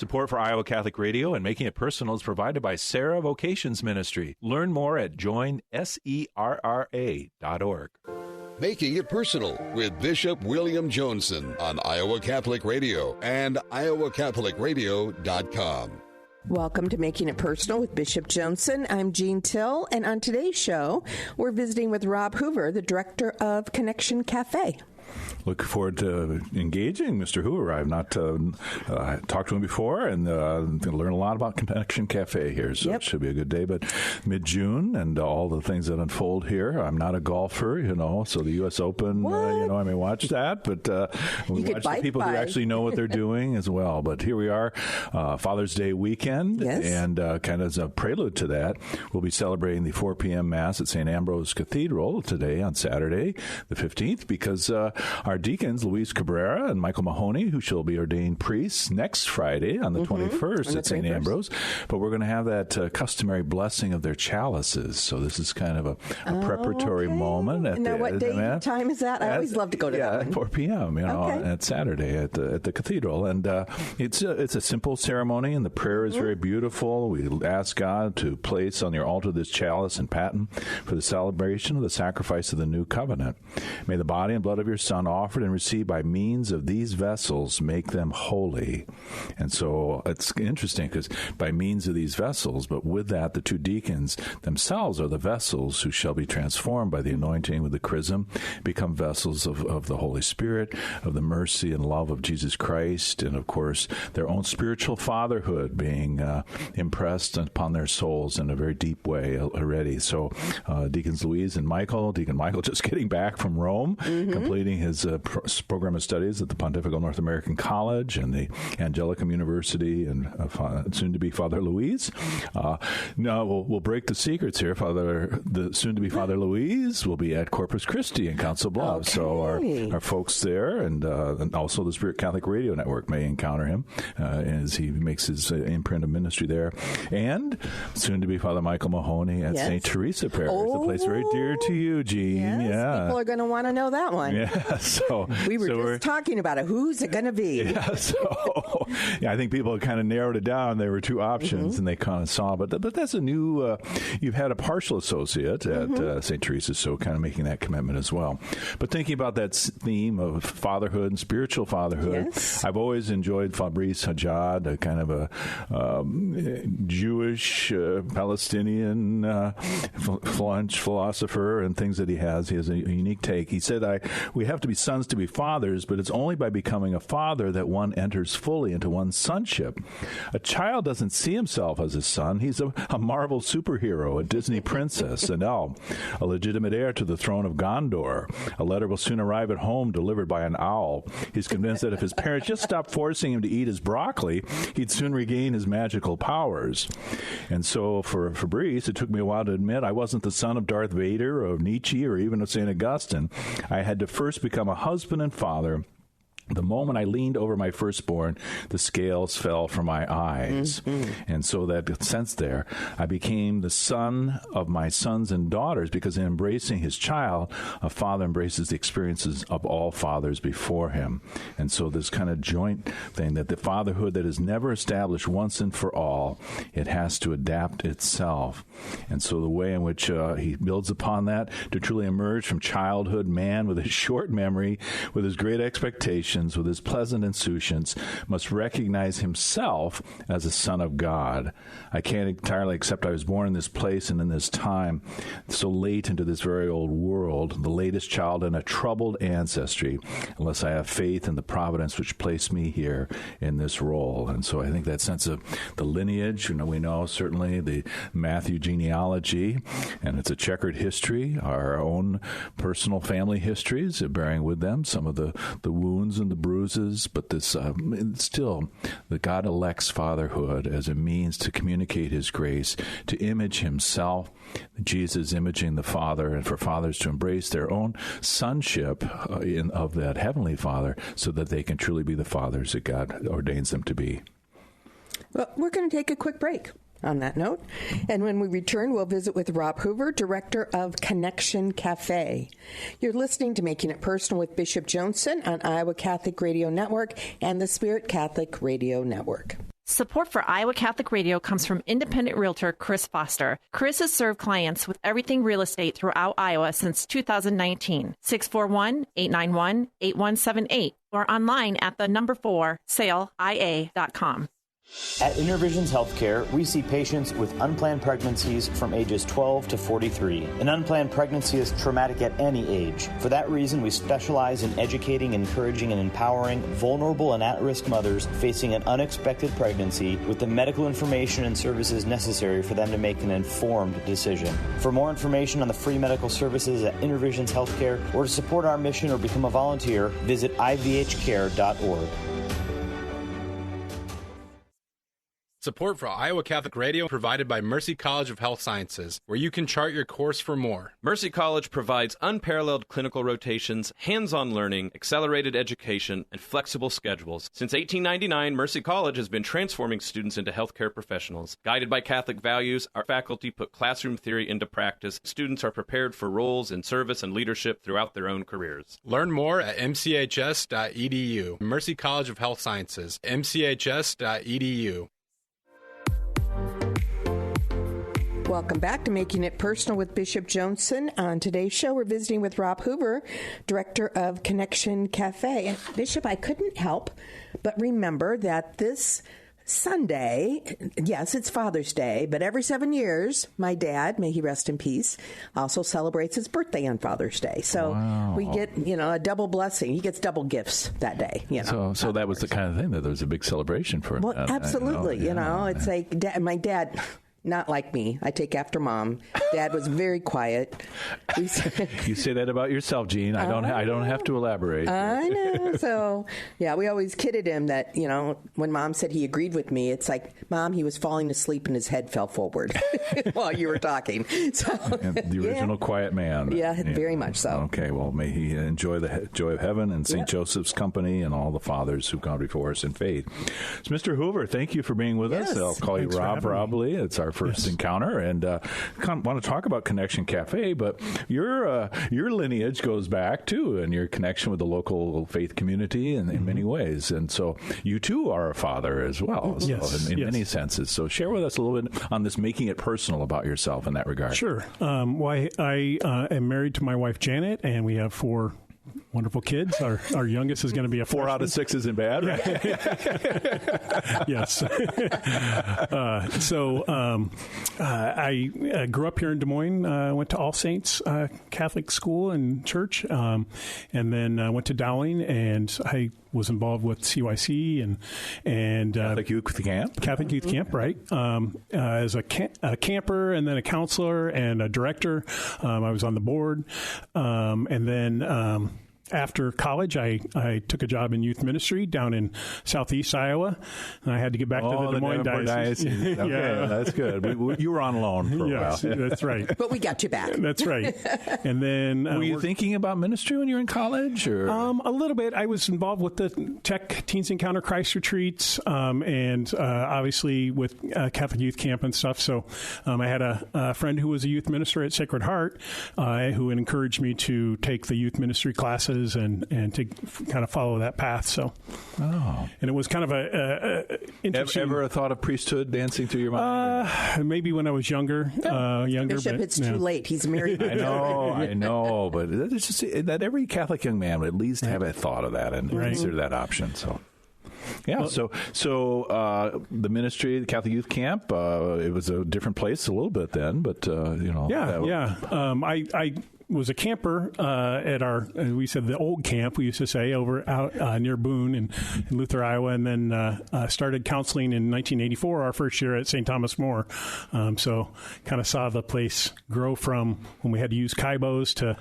Support for Iowa Catholic Radio and Making It Personal is provided by Sarah Vocations Ministry. Learn more at joinserra.org. Making It Personal with Bishop William Joensen on Iowa Catholic Radio and iowacatholicradio.com. Welcome to Making It Personal with Bishop Joensen. I'm Jean Till, and on today's show, we're visiting with Rob Hoover, the director of Connection Cafe. Look forward to engaging Mr. Hoover. I've not talked to him before, and going to learn a lot about Connection Cafe here, so It should be a good day. But mid-June and all the things that unfold here. I'm not a golfer, so the U.S. Open, I may watch that, but we watch the people who actually know what they're doing as well. But here we are, Father's Day weekend, and kind of as a prelude to that, we'll be celebrating the 4 p.m. Mass at St. Ambrose Cathedral today on Saturday, the 15th, because our deacons, Luis Cabrera and Michael Mahoney, who shall be ordained priests next Friday on the 21st at St. Ambrose. But we're going to have that customary blessing of their chalices. So this is kind of a preparatory moment. Now, what day and time is that? I always love to go to that one. 4 p.m., at Saturday at the cathedral. And it's a simple ceremony, and the prayer is very beautiful. We ask God to place on your altar this chalice and paten for the celebration of the sacrifice of the new covenant. May the body and blood of your Son, offered and received by means of these vessels, make them holy. And so it's interesting because by means of these vessels, but with that, the two deacons themselves are the vessels who shall be transformed by the anointing with the chrism, become vessels of the Holy Spirit, of the mercy and love of Jesus Christ, and of course, their own spiritual fatherhood being impressed upon their souls in a very deep way already. So Deacons Louise and Michael, Deacon Michael just getting back from Rome, completing his program of studies at the Pontifical North American College and the Angelicum University, and soon-to-be Father Louise. Now, we'll break the secrets here. The soon-to-be Father Louise will be at Corpus Christi in Council Bluffs. So our folks there, and also the Spirit Catholic Radio Network may encounter him as he makes his imprint of ministry there. And soon-to-be Father Michael Mahoney at St. Theresa Parish, the place very dear to you, Jean. Yes, people are going to want to know that one. Yeah, so we were just talking about it. Who's it going to be? Yeah, so I think people kind of narrowed it down. There were two options, and they kind of saw. But that's a new. You've had a partial associate at St. Teresa, so kind of making that commitment as well. But thinking about that theme of fatherhood and spiritual fatherhood, I've always enjoyed Fabrice Hajjad, a kind of a Jewish Palestinian French philosopher, and things that he has. He has a unique take. He said, we have to be sons to be fathers, but it's only by becoming a father that one enters fully into one's sonship. A child doesn't see himself as a son. He's a Marvel superhero, a Disney princess, an elf, a legitimate heir to the throne of Gondor. A letter will soon arrive at home delivered by an owl. He's convinced that if his parents just stopped forcing him to eat his broccoli, he'd soon regain his magical powers. And so for Fabrice, it took me a while to admit I wasn't the son of Darth Vader or of Nietzsche or even of St. Augustine. I had to first become a husband and father. The moment I leaned over my firstborn, the scales fell from my eyes. And so that sense there, I became the son of my sons and daughters, because in embracing his child, a father embraces the experiences of all fathers before him. And so this kind of joint thing, that the fatherhood that is never established once and for all, it has to adapt itself. And so the way in which he builds upon that to truly emerge from childhood man with his short memory, with his great expectations, with his pleasant insouciance, must recognize himself as a son of God. I can't entirely accept I was born in this place and in this time, so late into this very old world, the latest child in a troubled ancestry, unless I have faith in the providence which placed me here in this role. And so I think that sense of the lineage, we know certainly the Matthew genealogy, and it's a checkered history, our own personal family histories, bearing with them some of the wounds and the bruises, but this still, the God elects fatherhood as a means to communicate his grace, to image himself, Jesus imaging the Father, and for fathers to embrace their own sonship of that heavenly Father, so that they can truly be the fathers that God ordains them to be. Well, we're going to take a quick break on that note. And when we return, we'll visit with Rob Hoover, director of Connection Cafe. You're listening to Making It Personal with Bishop Joensen on Iowa Catholic Radio Network and the Spirit Catholic Radio Network. Support for Iowa Catholic Radio comes from independent realtor Chris Foster. Chris has served clients with everything real estate throughout Iowa since 2019. 641-891-8178 or online at the number 4 saleia.com. At Intervisions Healthcare, we see patients with unplanned pregnancies from ages 12 to 43. An unplanned pregnancy is traumatic at any age. For that reason, we specialize in educating, encouraging, and empowering vulnerable and at-risk mothers facing an unexpected pregnancy with the medical information and services necessary for them to make an informed decision. For more information on the free medical services at Intervisions Healthcare or to support our mission or become a volunteer, visit ivhcare.org. Support for Iowa Catholic Radio provided by Mercy College of Health Sciences, where you can chart your course for more. Mercy College provides unparalleled clinical rotations, hands-on learning, accelerated education, and flexible schedules. Since 1899, Mercy College has been transforming students into healthcare professionals. Guided by Catholic values, our faculty put classroom theory into practice. Students are prepared for roles in service and leadership throughout their own careers. Learn more at mchs.edu. Mercy College of Health Sciences, mchs.edu. Welcome back to Making It Personal with Bishop Joensen. On today's show, we're visiting with Rob Hoover, director of Connection Cafe. And Bishop, I couldn't help but remember that this Sunday, yes, it's Father's Day, but every 7 years, my dad, may he rest in peace, also celebrates his birthday on Father's Day. So we get, a double blessing. He gets double gifts that day. So that was the kind of thing that there was a big celebration for. Well, absolutely. It's like my dad. Not like me. I take after Mom. Dad was very quiet. You say that about yourself, Gene. I don't have to elaborate. I know. So, yeah, we always kidded him that, when Mom said he agreed with me, it's like, Mom, he was falling asleep and his head fell forward while you were talking. So the original quiet man. Yeah, very much so. Okay, well, may he enjoy the joy of heaven and St. Joseph's company and all the fathers who've gone before us in faith. So, Mr. Hoover, thank you for being with us. I'll call you Rob probably. It's our first encounter, and want to talk about Connection Cafe, but your lineage goes back too, and your connection with the local faith community in many ways, and so you too are a father as well, in many senses. So share with us a little bit on this, making it personal about yourself in that regard. Sure. I am married to my wife Janet, and we have 4 wonderful kids. Our youngest is going to be a 4 out of 6 isn't bad, right? Yes. I grew up here in Des Moines. Went to All Saints Catholic School and Church, and then went to Dowling, and I was involved with CYC and Catholic Youth Camp. Catholic Youth Camp, right? As a camper, and then a counselor and a director. I was on the board, and then. After college, I took a job in youth ministry down in southeast Iowa, and I had to get back to the Des Moines diocese. Okay, that's good. You were on loan for a while. That's right. But we got you back. That's right. And then were you thinking about ministry when you were in college? Or? A little bit. I was involved with the Tech Teens Encounter Christ retreats, and obviously with Catholic Youth Camp and stuff. So I had a friend who was a youth minister at Sacred Heart who encouraged me to take the youth ministry classes and to kind of follow that path. So, and it was kind of a interesting. Ever a thought of priesthood dancing through your mind? Maybe when I was younger. Bishop, it's too late. He's married. I know, but it's just that every Catholic young man would at least have a thought of that and consider that option. So. Yeah, so the ministry, the Catholic Youth Camp, it was a different place a little bit then, but I was a camper at we said the old camp, we used to say, over out near Boone in Luther, Iowa, and then started counseling in 1984, our first year at St. Thomas More. So kind of saw the place grow from when we had to use Kaibos to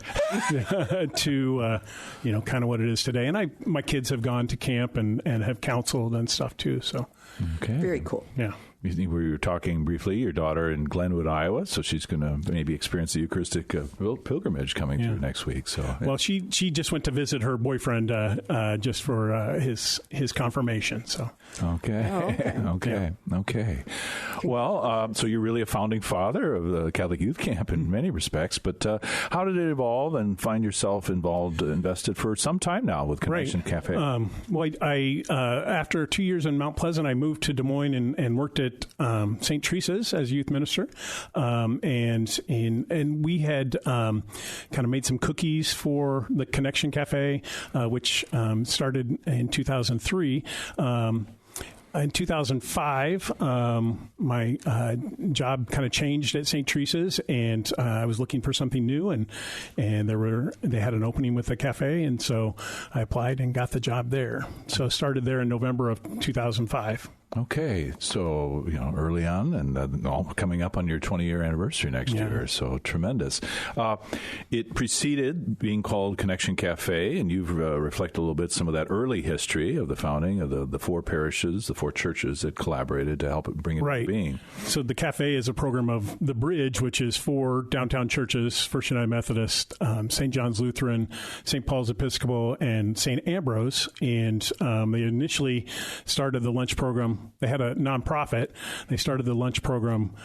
kind of what it is today. And my kids have gone to camp and have counseled and stuff too. So very cool. Yeah. We were talking briefly, your daughter in Glenwood, Iowa, so she's going to maybe experience the Eucharistic pilgrimage coming through next week. So, well, she just went to visit her boyfriend just for his confirmation. So, okay. Well, so you're really a founding father of the Catholic Youth Camp in many respects, but how did it evolve and find yourself invested for some time now with Connection Cafe? Well, I after 2 years in Mount Pleasant, I moved to Des Moines and worked at St. Teresa's as youth minister, and we had kind of made some cookies for the Connection Cafe, which started in 2003. In 2005, my job kind of changed at St. Teresa's, and I was looking for something new, and they had an opening with the cafe, and so I applied and got the job there. So I started there in November of 2005. Okay, so early on, and all coming up on your 20-year anniversary next year, so tremendous. It preceded being called Connection Cafe, and you've reflected a little bit some of that early history of the founding of the four parishes, the four churches that collaborated to help it bring it into being. So the cafe is a program of the Bridge, which is four downtown churches: First United Methodist, St. John's Lutheran, St. Paul's Episcopal, and St. Ambrose. And they initially started the lunch program. They had a nonprofit. They started the lunch program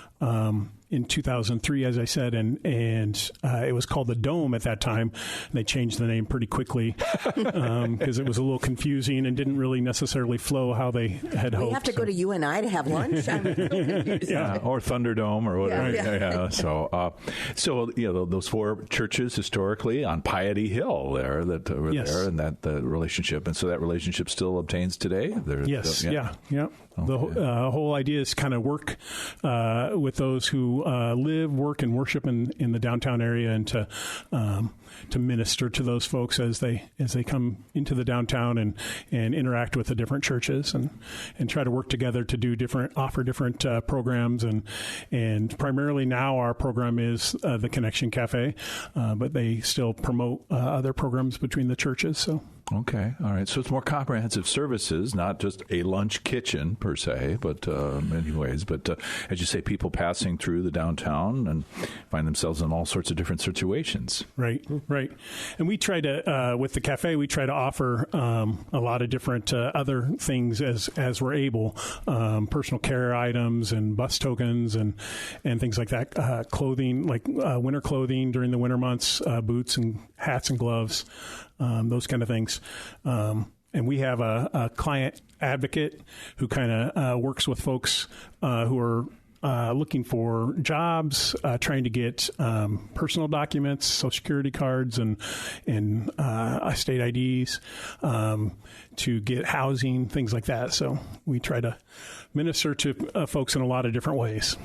in 2003, as I said, and it was called the Dome at that time. They changed the name pretty quickly because it was a little confusing and didn't really necessarily flow how they had hoped. We have to go to UNI to have lunch. I'm or Thunderdome or whatever. Yeah. So those four churches historically on Piety Hill there that were there, and that the relationship, and so that relationship still obtains today. Yeah. The whole idea is kind of work with those who live, work, and worship in the downtown area, and to minister to those folks as they come into the downtown and interact with the different churches and try to work together to offer different programs, and primarily now our program is the Connection Cafe, but they still promote other programs between the churches. So. Okay. All right. So it's more comprehensive services, not just a lunch kitchen per se, but many ways. But as you say, people passing through the downtown and find themselves in all sorts of different situations. Right. And we try to, with the cafe, we try to offer a lot of different other things as we're able, personal care items and bus tokens and things like that, clothing, like winter clothing during the winter months, boots and hats and gloves. Those kind of things. And we have a client advocate who kind of works with folks who are looking for jobs, trying to get personal documents, Social Security cards, and state IDs, to get housing, things like that. So we try to minister to folks in a lot of different ways.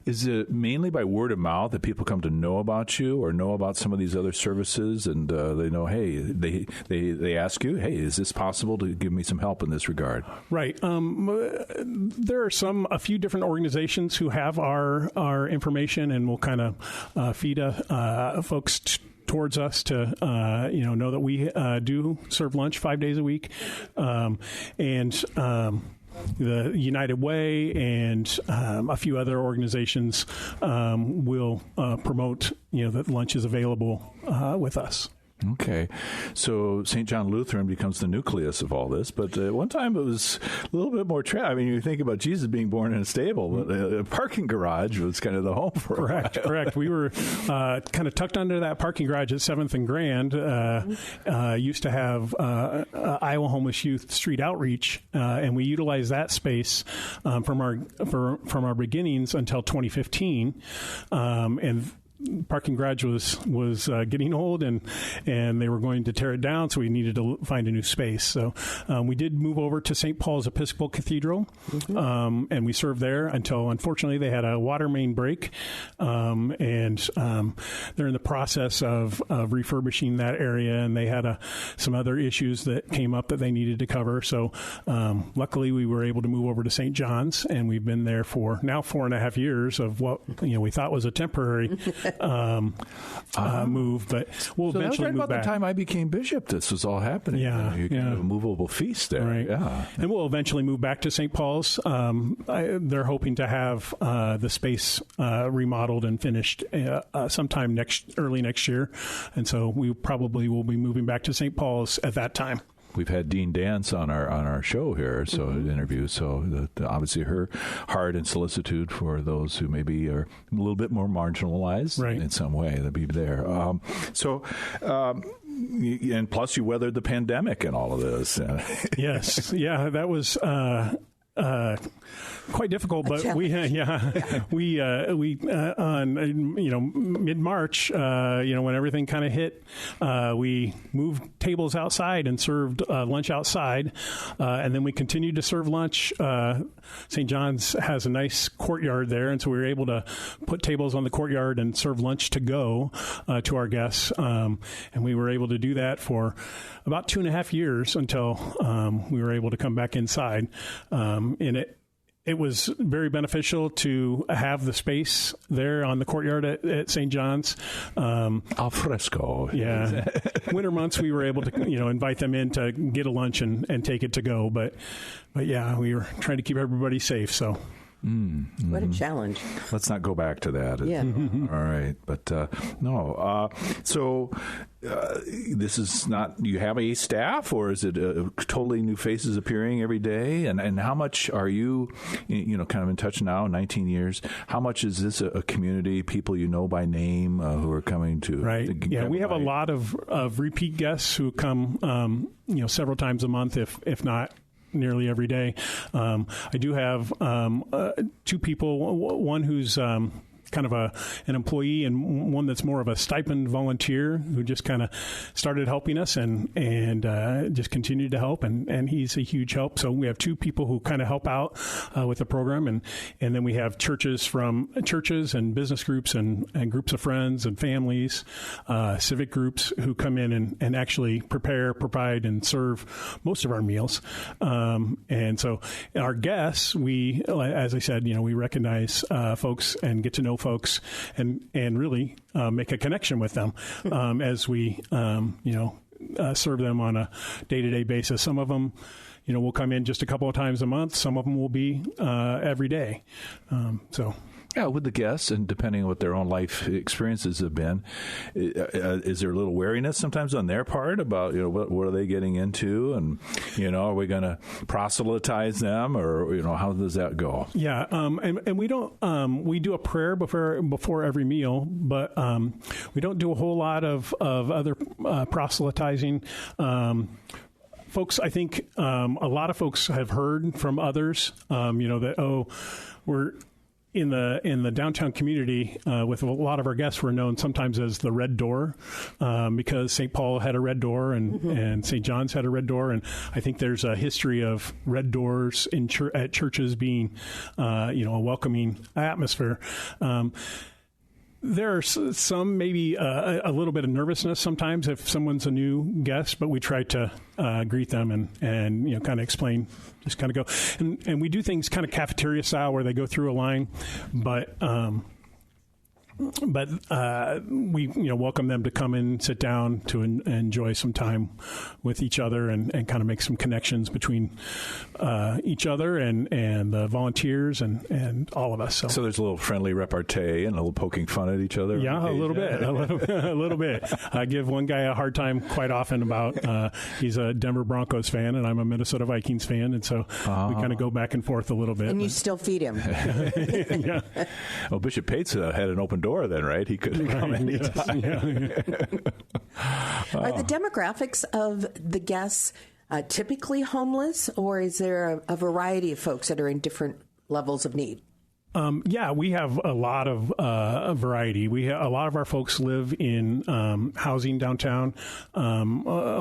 Is it mainly by word of mouth that people come to know about you or know about some of these other services, and they know, hey, they ask you, hey, is this possible to give me some help in this regard? Right. There are a few different organizations who have our information and will kind of feed folks towards us to know that we do serve lunch 5 days a week, and the United Way and a few other organizations will promote that lunch is available with us. Okay. So St. John Lutheran becomes the nucleus of all this, but at one time it was a little bit more I mean, you think about Jesus being born in a stable, but a parking garage was kind of the home for Correct. We were kind of tucked under that parking garage at 7th and Grand. Used to have Iowa Homeless Youth Street Outreach, and we utilized that space from our beginnings until 2015, and parking garage was getting old, and they were going to tear it down, so we needed to find a new space. So we did move over to St. Paul's Episcopal Cathedral, and we served there until, unfortunately, they had a water main break, and they're in the process of refurbishing that area, and they had some other issues that came up that they needed to cover. So luckily, we were able to move over to St. John's, and we've been there for now 4.5 years of what we thought was a temporary move, but we'll eventually move back. That was right about the time I became bishop. This was all happening. You can have a movable feast there. Right. Yeah. And we'll eventually move back to St. Paul's. They're hoping to have the space remodeled and finished sometime early next year, and so we probably will be moving back to St. Paul's at that time. We've had Dean Dance on our show here, interview. So obviously her heart and solicitude for those who maybe are a little bit more marginalized in some way, they'll be there. And plus you weathered the pandemic and all of this. Yes. Yeah, that was quite difficult, but we on mid-March, when everything kind of hit, we moved tables outside and served lunch outside, and then we continued to serve lunch. St. John's has a nice courtyard there, and so we were able to put tables on the courtyard and serve lunch to go to our guests, and we were able to do that for about 2.5 years until we were able to come back inside. And it was very beneficial to have the space there on the courtyard at St. John's. Al fresco. Yeah. Winter months, we were able to, invite them in to get a lunch and take it to go. But yeah, we were trying to keep everybody safe, so. What a challenge. Let's not go back to that. Yeah. All right. But no. So this is not, you have a staff, or is it totally new faces appearing every day? And how much are you, kind of in touch now, 19 years? How much is this a community, people you know by name who are coming to? Right. Yeah, we have a lot of repeat guests who come, several times a month, if not nearly every day. I do have 2 people, one who's kind of an employee, and one that's more of a stipend volunteer who just kind of started helping us and just continued to help, and he's a huge help. So we have 2 people who kind of help out with the program, and then we have churches and business groups and groups of friends and families, civic groups who come in and actually prepare, provide, and serve most of our meals. And so our guests, we, as I said, we recognize folks and get to know folks and really make a connection with them as we serve them on a day-to-day basis. Some of them will come in just a couple of times a month. Some of them will be every day. Yeah, with the guests, and depending on what their own life experiences have been, is there a little wariness sometimes on their part about what are they getting into, and are we going to proselytize them, or how does that go? Yeah, and we don't we do a prayer before every meal, but we don't do a whole lot of other proselytizing. Folks, I think a lot of folks have heard from others, that we're in the downtown community with a lot of our guests were known sometimes as the Red Door because St. Paul had a red door and St. John's had a red door, and I think there's a history of red doors at churches being a welcoming atmosphere. There are some maybe a little bit of nervousness sometimes if someone's a new guest, but we try to greet them and kind of explain, just kind of go. And we do things kind of cafeteria style where they go through a line, but we welcome them to come in, sit down to enjoy some time with each other and kind of make some connections between each other and the volunteers and all of us. So there's a little friendly repartee and a little poking fun at each other. Yeah, a little bit. I give one guy a hard time quite often about he's a Denver Broncos fan and I'm a Minnesota Vikings fan, and so we kind of go back and forth a little bit. And you still feed him. Yeah. Well, Bishop Pates had an open door then, right? He could come anytime. Yes, Are the demographics of the guests typically homeless, or is there a variety of folks that are in different levels of need? We have a lot of variety. A lot of our folks live in housing downtown. A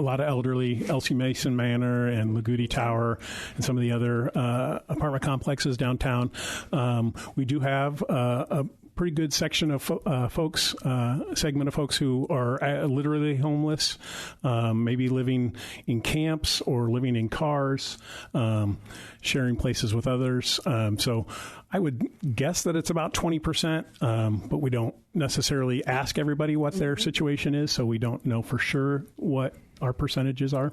lot of elderly, Elsie Mason Manor and Lagudi Tower, and some of the other apartment complexes downtown. We do have a pretty good section of segment of folks who are literally homeless, maybe living in camps or living in cars, sharing places with others. So I would guess that it's about 20%, but we don't necessarily ask everybody what their situation is, so we don't know for sure what our percentages are.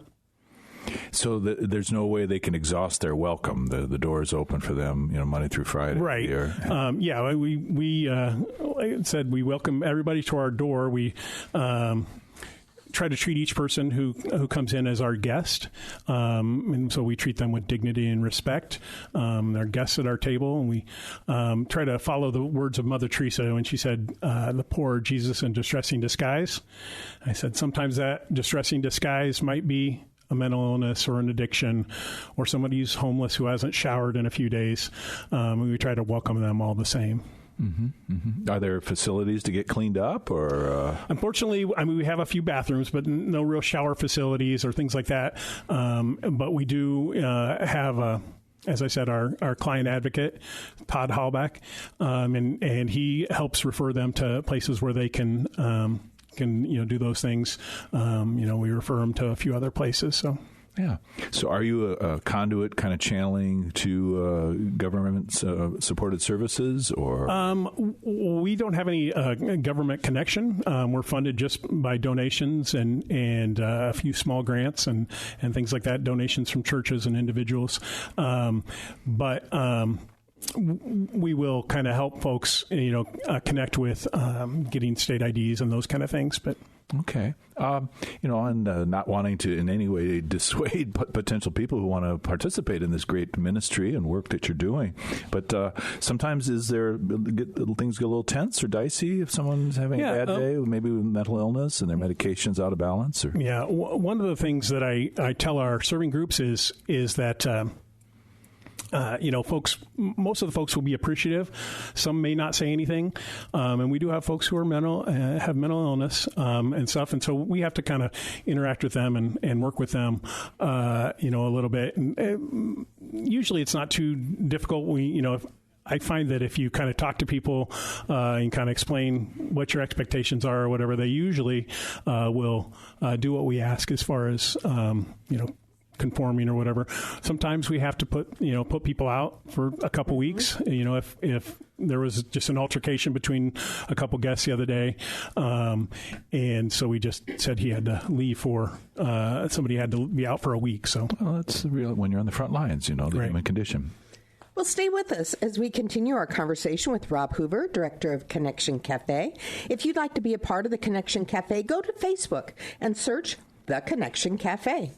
So there's no way they can exhaust their welcome. The door is open for them, Monday through Friday. Right. We like I said, we welcome everybody to our door. We try to treat each person who comes in as our guest, and so we treat them with dignity and respect. They're guests at our table, and we try to follow the words of Mother Theresa when she said, "The poor Jesus in distressing disguise." I said sometimes that distressing disguise might be a mental illness or an addiction, or somebody who's homeless who hasn't showered in a few days. We try to welcome them all the same. Mm-hmm, mm-hmm. Are there facilities to get cleaned up, or? Unfortunately, we have a few bathrooms, but no real shower facilities or things like that. But we do have as I said, our client advocate, Todd Hallback, and he helps refer them to places where they can do those things. We refer them to a few other places. So. Yeah. So are you a conduit kind of channeling to government supported services, or? We don't have any government connection. We're funded just by donations and a few small grants and things like that, donations from churches and individuals. But we will kind of help folks, connect with getting state IDs and those kind of things. But okay. And not wanting to in any way dissuade potential people who want to participate in this great ministry and work that you're doing. But sometimes things get a little tense or dicey if someone's having a bad day, maybe with mental illness and their medication's out of balance? Or? Yeah. One of the things that I tell our serving groups is that most of the folks will be appreciative. Some may not say anything. And we do have folks who are have mental illness and stuff. And so we have to kind of interact with them and work with them, a little bit. And usually it's not too difficult. I find that if you kind of talk to people and kind of explain what your expectations are or whatever, they usually will do what we ask as far as, conforming or whatever. Sometimes we have to put people out for a couple weeks. If there was just an altercation between a couple guests the other day, and so we just said he had to leave somebody had to be out for a week. So that's real when you're on the front lines, the human condition. Well, stay with us as we continue our conversation with Rob Hoover, director of Connection Cafe. If you'd like to be a part of the Connection Cafe, go to Facebook and search The Connection Cafe.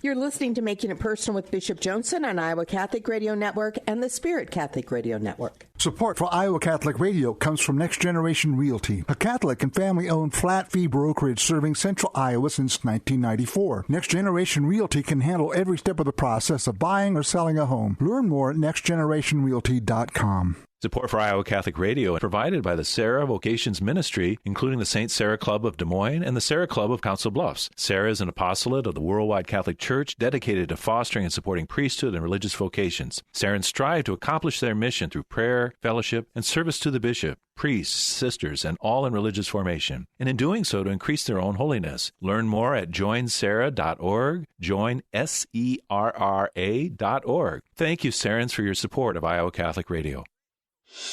You're listening to Making It Personal with Bishop Joensen on Iowa Catholic Radio Network and the Spirit Catholic Radio Network. Support for Iowa Catholic Radio comes from Next Generation Realty, a Catholic and family-owned flat-fee brokerage serving Central Iowa since 1994. Next Generation Realty can handle every step of the process of buying or selling a home. Learn more at nextgenerationrealty.com. Support for Iowa Catholic Radio is provided by the Sarah Vocations Ministry, including the St. Sarah Club of Des Moines and the Sarah Club of Council Bluffs. Sarah is an apostolate of the Worldwide Catholic Church dedicated to fostering and supporting priesthood and religious vocations. Sarahans strive to accomplish their mission through prayer, fellowship, and service to the bishop, priests, sisters, and all in religious formation, and in doing so to increase their own holiness. Learn more at joinsarah.org, joinserra.org. Thank you, Sarahans, for your support of Iowa Catholic Radio.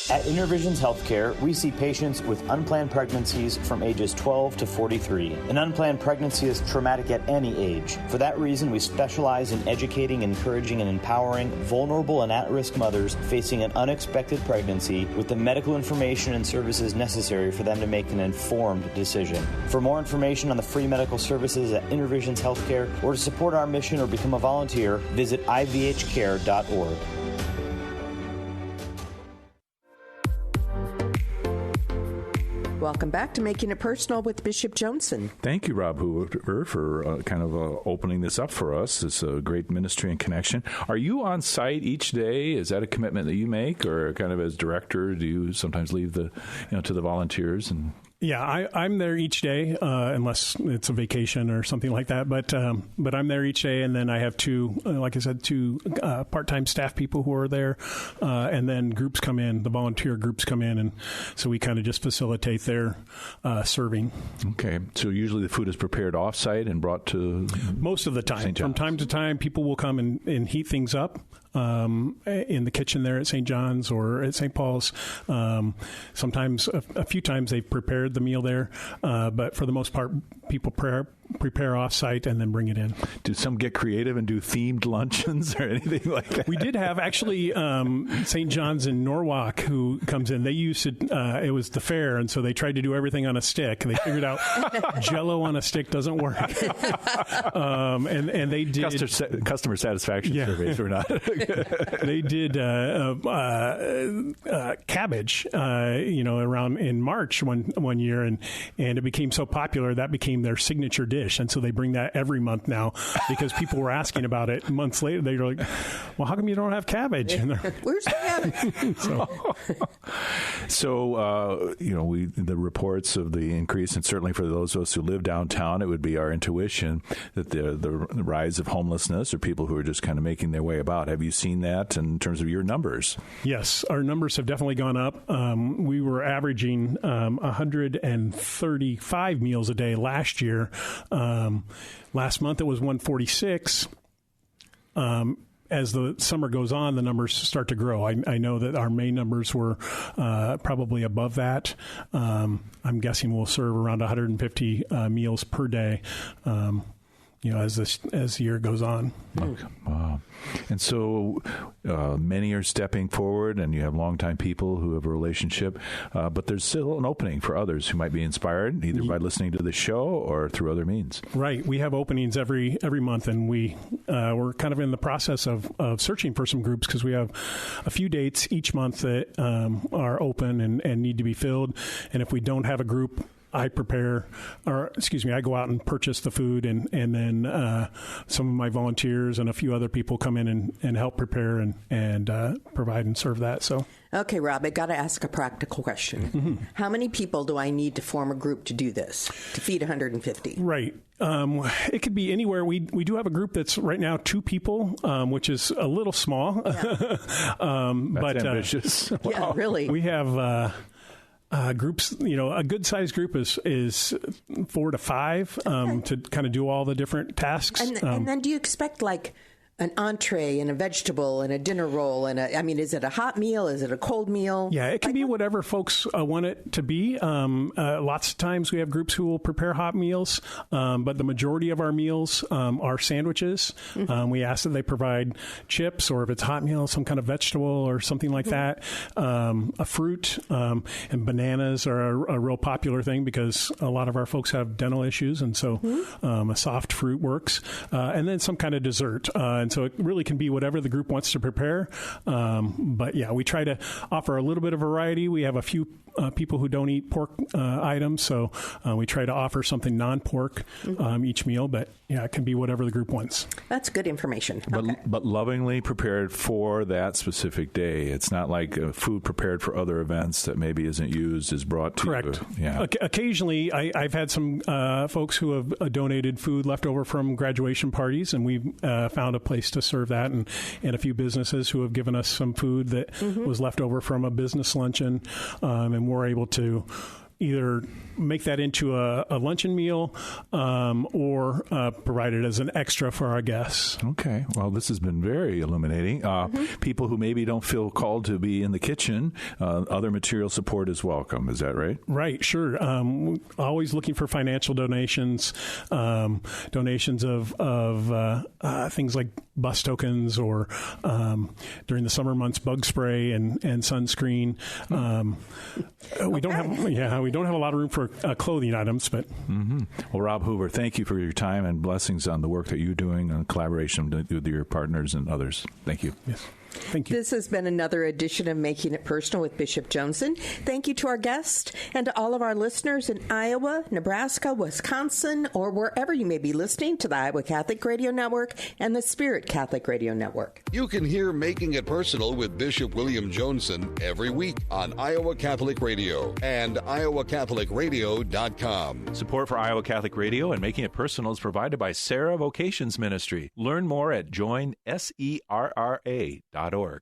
At Intervisions Healthcare, we see patients with unplanned pregnancies from ages 12 to 43. An unplanned pregnancy is traumatic at any age. For that reason, we specialize in educating, encouraging, and empowering vulnerable and at-risk mothers facing an unexpected pregnancy with the medical information and services necessary for them to make an informed decision. For more information on the free medical services at Intervisions Healthcare, or to support our mission or become a volunteer, visit ivhcare.org. Welcome back to Making It Personal with Bishop Joensen. Thank you, Rob Hoover, for opening this up for us. It's a great ministry and connection. Are you on site each day? Is that a commitment that you make, or kind of as director, do you sometimes leave to the volunteers and? Yeah, I'm there each day, unless it's a vacation or something like that. But I'm there each day, and then I have two part-time staff people who are there, and then groups come in. The volunteer groups come in, and so we kind of just facilitate their serving. Okay, so usually the food is prepared off-site and brought to most of the time. From time to time, people will come and heat things up. In the kitchen there at St. John's or at St. Paul's. Sometimes, a few times they've prepared the meal there, but for the most part, people prepare off-site and then bring it in. Do some get creative and do themed luncheons or anything like that? We did have, actually, St. John's in Norwalk who comes in. They used to, it was the fair, and so they tried to do everything on a stick. And they figured out Jell-O on a stick doesn't work. And they did... Customer satisfaction surveys were not... They did cabbage, around in March one year, and it became so popular that became their signature dish dish. And so they bring that every month now because people were asking about it months later. They were like, well, how come you don't have cabbage? And where's the cabbage? So the reports of the increase, and certainly for those of us who live downtown, it would be our intuition that the rise of homelessness or people who are just kind of making their way about. Have you seen that in terms of your numbers? Yes, our numbers have definitely gone up. We were averaging 135 meals a day last year. Last month it was 146. As the summer goes on, the numbers start to grow. I know that our May numbers were probably above that. I'm guessing we'll serve around 150 meals per day. As the year goes on. Wow. And so many are stepping forward, and you have longtime people who have a relationship, but there's still an opening for others who might be inspired either by listening to the show or through other means. Right. We have openings every month, and we're kind of in the process of searching for some groups because we have a few dates each month that are open and need to be filled. And if we don't have a group, I go out and purchase the food, and then some of my volunteers and a few other people come in and help prepare and provide and serve that. So. Okay, Rob, I got to ask a practical question. Mm-hmm. How many people do I need to form a group to do this, to feed 150? Right. It could be anywhere. We do have a group that's right now 2 people, which is a little small. Yeah. That's ambitious. Wow. Yeah, really. We have... groups, a good sized group is 4 to 5 to kind of do all the different tasks. And then do you expect like an entree and a vegetable and a dinner roll is it a hot meal? Is it a cold meal? Yeah, it can be whatever folks want it to be. Lots of times we have groups who will prepare hot meals, but the majority of our meals are sandwiches. Mm-hmm. We ask that they provide chips, or if it's a hot meal, some kind of vegetable or something like that. A fruit, and bananas are a real popular thing because a lot of our folks have dental issues, and so a soft fruit works. And then some kind of dessert. And so it really can be whatever the group wants to prepare. But yeah, we try to offer a little bit of variety. We have a few people who don't eat pork items, so we try to offer something non-pork each meal. But yeah, it can be whatever the group wants. That's good information. But lovingly prepared for that specific day. It's not like food prepared for other events that maybe isn't used is brought to Correct. you. Yeah. Occasionally, I've had some folks who have donated food left over from graduation parties, and we've found a place to serve that, and a few businesses who have given us some food that was left over from a business luncheon, and we're able to either make that into a luncheon meal or provide it as an extra for our guests. Okay. Well, this has been very illuminating. People who maybe don't feel called to be in the kitchen, other material support is welcome. Is that right? Right. Sure. Always looking for financial donations, donations of things like bus tokens or during the summer months, bug spray and sunscreen. We don't have a lot of room for clothing items, but Well, Rob Hoover, thank you for your time and blessings on the work that you're doing in collaboration with your partners and others. Thank you. Yes. Thank you. This has been another edition of Making It Personal with Bishop Joensen. Thank you to our guest and to all of our listeners in Iowa, Nebraska, Wisconsin, or wherever you may be listening to the Iowa Catholic Radio Network and the Spirit Catholic Radio Network. You can hear Making It Personal with Bishop William Joensen every week on Iowa Catholic Radio and iowacatholicradio.com. Support for Iowa Catholic Radio and Making It Personal is provided by Sarah Vocations Ministry. Learn more at joinserra.org.